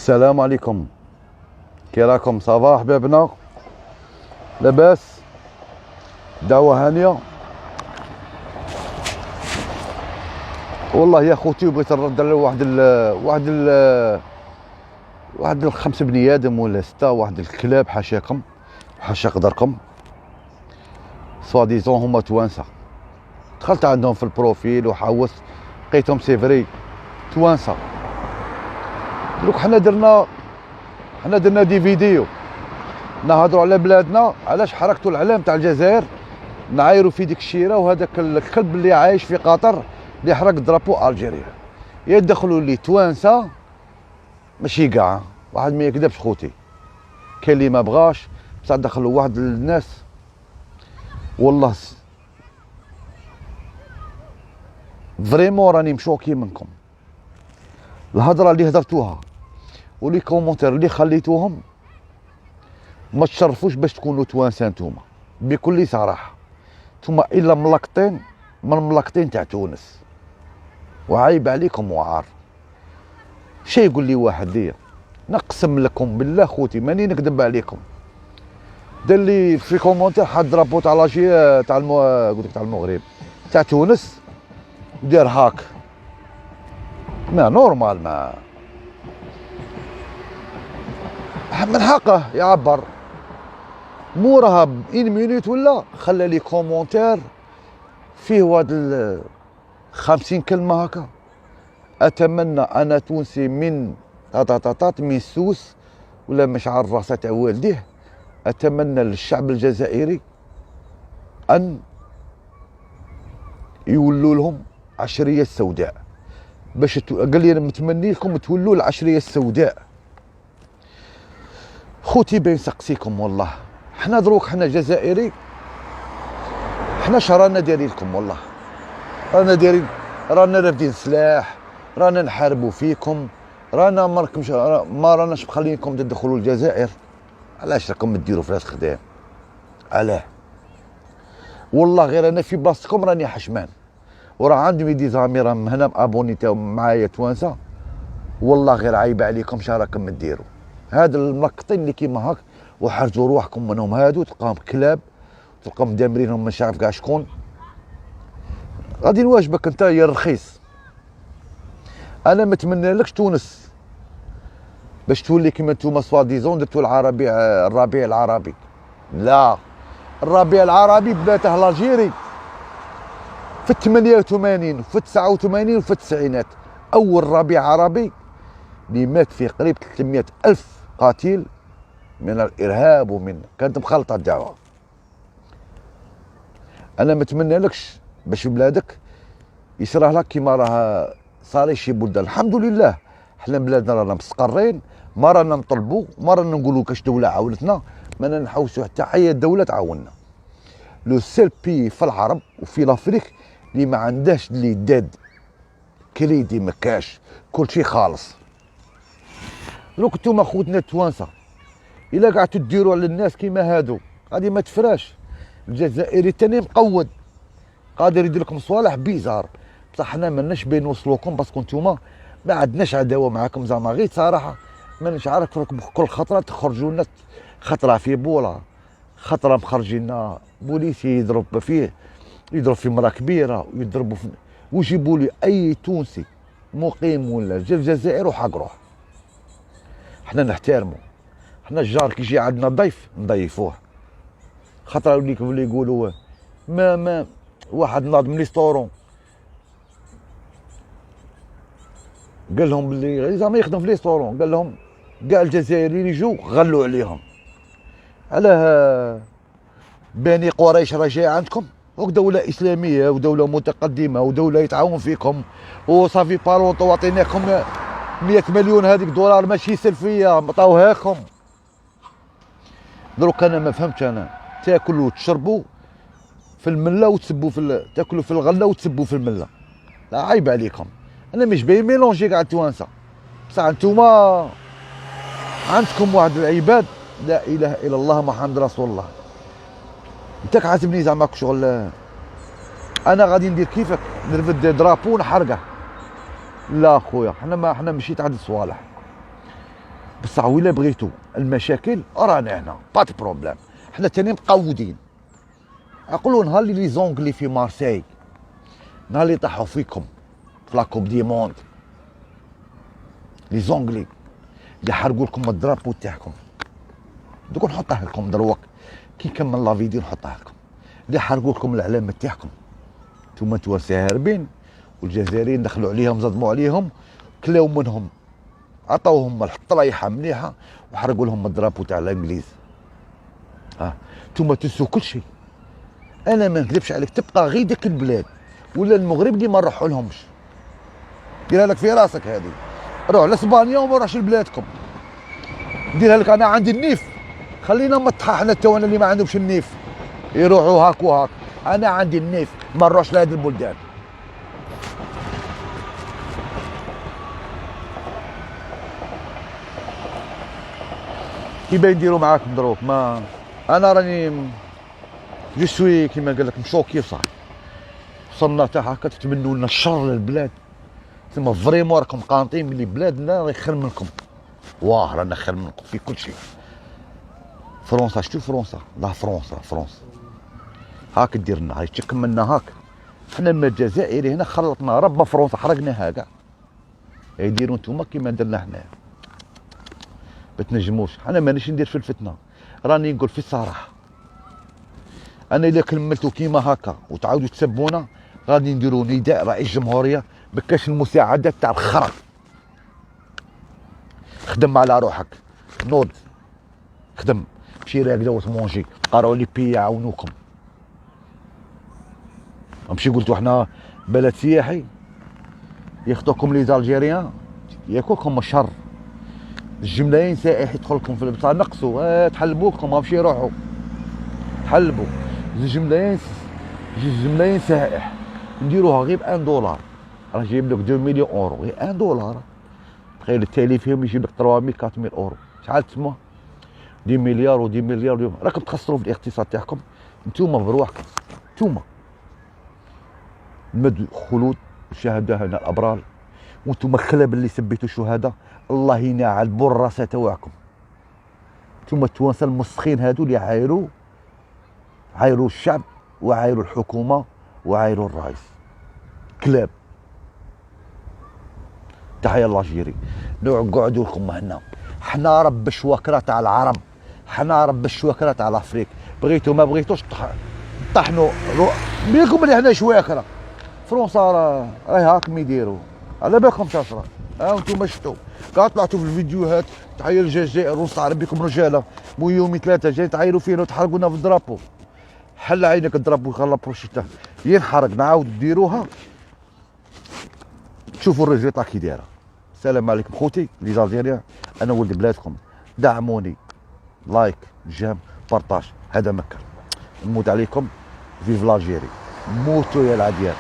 السلام عليكم. كي راكم؟ صباح حبابنا، لاباس؟ دعوة هانية. والله يا خوتي بغيت نرد على واحد الخمس بني ادم ولا ستة، واحد الكلاب حاشاكم حاشا قدركم، سوا ديزون هما توانسة. دخلت عندهم في البروفيل وحوست لقيتهم سيفري توانسة. دوك حنا درنا دي فيديو نهضروا على بلادنا، علاش حركتوا العلام تاع الجزائر، نعايروا في ديك الشيره وهذاك الكلب اللي عايش في قطر اللي حرق درابو الجيريا. يدخلوا لي توانسه ماشي كاع، واحد ما يكذبش خوتي، كاين اللي ما بغاش بصح دخلوا واحد الناس والله فريمون راني مشوكي منكم. الهضره اللي هضرتوها ولي كومونتير اللي خليتوهم ما تشرفوش باش تكونوا توانسه نتوما بكل صراحه. نتوما الا ملقطين من ملقطين تاع تونس، وعيب عليكم وعار. شي يقول لي واحد ليا، نقسم لكم بالله خوتي ماني نكذب عليكم، دار لي في كومونتير حد رابو تاع لاشي تاع قلت لك تاع المغرب تاع تونس ودار هاك. ما نورمال، ما من حقه يعبر. موراها بإن مينوت ولا خلى لي كومونتير فيه واحد 50 كلمة هكا. أتمنى أنا تونسي من طاطاطاط من سوس ولا مش عارف راسه تاع والديه، أتمنى للشعب الجزائري أن يولوا لهم عشرية سوداء. باش قال لي أنا متمني لكم تولوا العشرية السوداء. خوتي بين سقسيكم والله، حنا دروك حنا جزائري، حنا رانا دايرين لكم والله، رانا رافدين سلاح، رانا نحاربوا فيكم، رانا ما راناش مخلينكم تدخلوا الجزائر. علاش راكم ديروا في راس خدام؟ علاه؟ والله غير انا في بلاصتكم راني حشمان، وراه عندي دي زامي راهم هنا ابوني تاعهم معايا توانسه. والله غير عيب عليكم شا راكم ديروا. هاد الملقطين اللي كيما هاك وحرجوا روحكم منهم، هادو تلقاهم كلاب، تلقاهم دامرينهم مش عارف كاع شكون. غادي نواجبك انت يا رخيص. انا متمنى لكش تونس باش تولي كيما نتوما سوا ديزون درتو الربيع العربي. لا، الربيع العربي بداته الجيري في 88 وفي 89 وفي التسعينات. اول ربيع عربي اللي مات فيه قريب 300 ألف قاتل من الارهاب، ومن كانت مخلطه الدعوه. انا متمنى لكش باش بلادك يصرح لك كيما راه صاري شي بلدان. الحمد لله حنا بلادنا رانا مستقرين، ما رانا نطلبوا، ما رانا نقولوا كاش دوله عاونتنا، ما رانا نحوسوا حتى حي الدوله تعاوننا. لو سيل بي في العرب وفي لافريك اللي ما عندهاش اللي داد كريدي، ما كاش، كل شيء خالص. دروك نتوما خوتنا التوانسه الا قعدتوا ديروا على الناس كيما هادو غادي ما تفراش. الجزائري الثاني مقود قادر يدير لكم صوالح بيزار، بصح حنا ماناش باين نوصلوكم باسكو نتوما ما عندناش عداوه معاكم زعما، غير صراحه مانيش عارف راكم كل خطره تخرجوا لنا، خطره في بولا، خطره مخرجين لنا بوليسي يضرب فيه، يضرب في مراه كبيره ويضربوا في، ويجيبوا لي اي تونسي مقيم ولا جا الجزائر وحق روح. حنا نحترموا، حنا الجار كي يجي عندنا ضيف نضيفوه. خطره اللي يقولوا ما واحد ناض ريستورون قال لهم باللي زعما يخدم في ريستورون، قال لهم كاع الجزائريين اللي يجوا غلوا عليهم. علاه؟ بني قريش راه جاي عندكم ودولة إسلامية ودولة متقدمة ودولة يتعاون فيكم، وصافي بالونطو عطيناكم 100 مليون هذيك دولار ماشي سلفية عطاوهاكم. دروك أنا ما فهمتش، أنا تاكلوا وتشربوا في الملة وتسبوا تاكلوا في الغلة وتسبوا في الملة، لا عيب عليكم. أنا مش باين ميلونجي كاع التوانسة، بصح انتوما عندكم واحد العباد لا إله إلا الله محمد رسول الله. انت حاسبني زعما شغل انا غادي ندير كيفك نرفد درابو ونحرقه؟ لا خويا، حنا ماشي تاع هاد الصوالح. بصح ولا بغيتو المشاكل رانا هنا با دو بروبليم، حنا تاني مقودين. عقلوا نهار اللي لي زونغلي في مارسيل، نهار اللي طاحوا فيكم في لاكوب دي موند، لي زونغلي اللي حرقوا لكم الدرابو تاعكم، دوك نحطها لكم دروك كي نكمل لا فيديو نحطها لكم، اللي حرقوا لكم العلامه تاعكم، نتوما توانسه هاربين والجزائريين دخلوا عليهم صدموا عليهم كلاو منهم، عطاوهم الطريحه مليحه وحرقوا لهم الدرابو تاع الانجليز. نتوما تنسوا كل شيء. انا ما نكذبش عليك، تبقى غير داك البلاد ولا المغرب اللي ما نروحوا لهمش. ديرها لك في راسك هذه، روح لاسبانيا وما روحش لبلادكم. نديرها لك انا عندي النيف، خلينا مطحا حنا التوانا اللي ما عندهمش النيف يروحوا هاك وهاك. انا عندي النيف ما نروحش لهذه البلدان. كي باين نديروا معاكم دروك، ما انا راني جو سوي كيما قال لك مشوكي صح. وصلنا حتى هكا تتمنوا لنا الشر للبلاد، ثم فريمون راكم قانطين بلي بلادنا راه خير منكم. واه رانا خير منكم في كل شيء. فرنسا شتو فرنسا؟ لا فرنسا هاك دير لنا، هاي تكملنا هاك. حنا ما الجزائري هنا خلطنا ربا فرنسا حرقناها كاع. يديروا نتوما كيما درنا حنايا. بتنجموش، انا مانيش ندير في الفتنه، راني نقول في الصراحه. انا اذا كملتوا كيما هكا وتعاودوا تسبونا غادي نديروا نداء رئيس الجمهوريه بكاش المساعدات تاع الخرا. خدم على روحك، نوض خدم، مشي راقده وتمونجي، قراو لي بي يعاونوكم. ماشي قلتوا حنا بلد سياحي ياخذوكم لي زالجيريان ياكلكم الشر. الجملايين سائح يدخلكم في البصار نقصوا، تحلبوكم ماشي روحوا تحلبوا. الجملايين سائح نديروها غير $1، راه جايب لك 2 مليون اورو، غير $1. تخيل التالي فيهم يجيب لك 3000 4000 اورو، شحال تسمى؟ 2 مليار و2 مليار. راكم تخسروا في الاقتصاد تاعكم نتوما بروحكم. نتوما المد خلود الشهداء هنا الابرار، وانتم الخلب اللي سبيتوا الشهداء الله ينعل بالراسه تاعكم. نتوما التوانسه المسخين هادو اللي عايروا الشعب وعايروا الحكومه وعايروا الرئيس كلاب. تحيا الجيري. نقعدوا لكم هنا، حنا رب الشواكره تاع العرب، حنا رب الشواكره تاع الافريق. بغيتوا ما بغيتوش طحنوا بيكم اللي حنا شواكره. فرنسا راهي هاكم يديروا، على بالكم تصرا. انتم شفتوا كاع طلعتوا في الفيديوهات تحيا الجزائر ونصعب بكم رجاله مو يومين ثلاثه جايين تعايروا فينا وتحرقونا في الدرابو. حل عينك الدرابو خلا بروشيتا ينحرق، نعاود ديروها تشوفوا الريزلتا كي دايره. السلام عليكم خوتي لي زالجيريان، انا ولد بلادكم، دعموني لايك جيم بارطاج. هذا مكر، نموت عليكم. فيف لاجيري، موتوا يا العديان.